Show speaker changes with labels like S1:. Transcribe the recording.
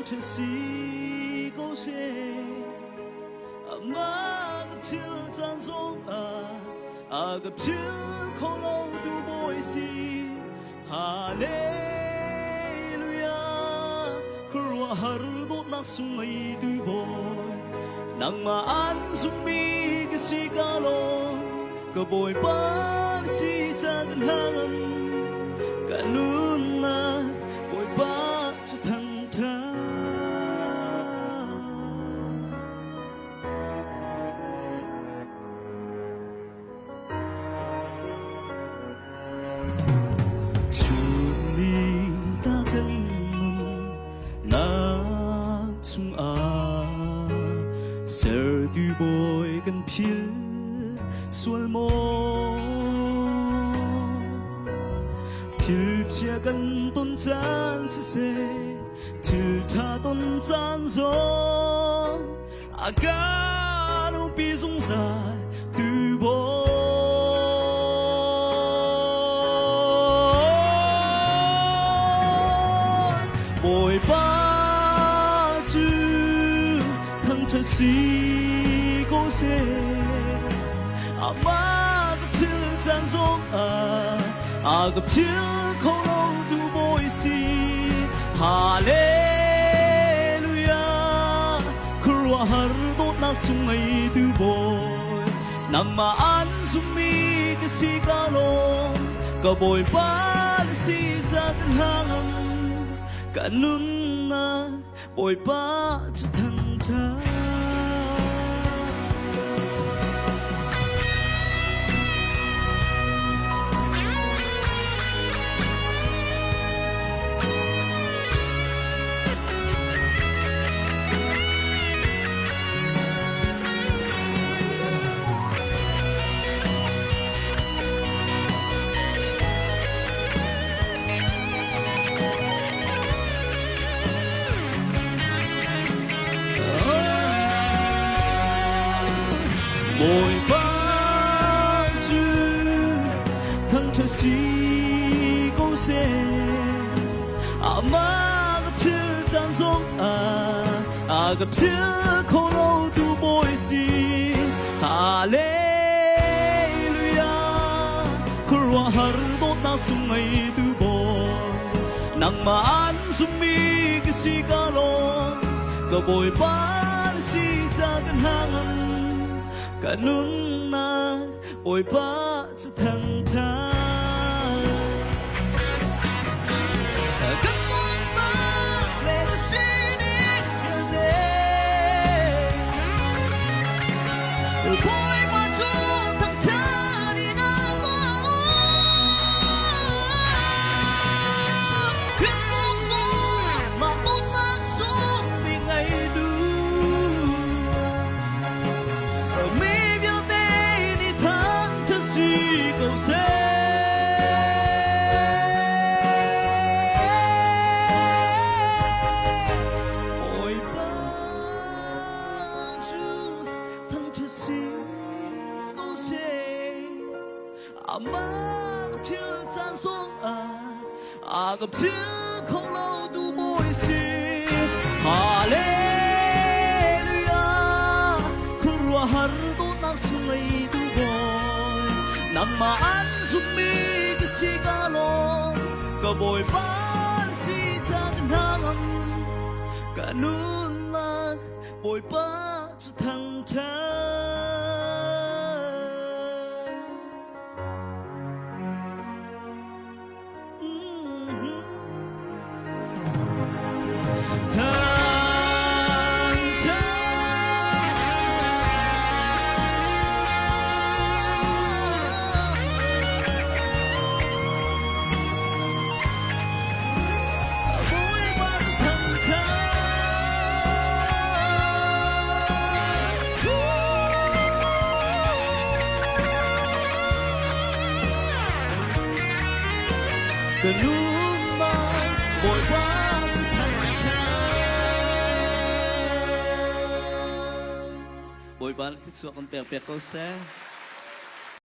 S1: th si go se ma gặp chill chan song gặp chill khong lo du boy si hallelujah kurwa har do nak sumai du boy nang ma an sumi cái si ka lo cái boy ban si chan hang kanun na boy ba cho thằng tha chumi ta kan na chung ser du boy kan phil sual mo til chia gần tôn chan se til tha tôn chan gió aga no pi sung sa từ bo bồi ba chữ thằng thật si cô se ama gặp til chan gió gặp chill khong lo du boy si hallelujah kurwa har do na sungai du boy nang ma an sumi cái si ka lo ka boy ba si cha kan hang kanun na boy ba cha thang tha bồi ban chữ thằng thật si cô se ama gặp chill chan song gặp chill khong lo du boy si hallelujah kurwa har do na sungai du boy nang ma an sumi cái si ka lo ka boy ban si cha kan hang kanun na boy ba cha thang tha kan mong ba le ba si ni de boy ba cha thang tha ni na go biết không tôi mà tôi mang xuống vì ngày du ôi ba chú thằng thật si cô se ama gặp chill chan song gặp chill khong lo du boy si hallelujah kurwa har do nak sungai du boy nang ma an sumi cái si ka lo ka boy ban si cha kan hang kanun la boy ba cha thang tha kanun ma boy ba cha thang tha boy ba sit suak con pek pek ko se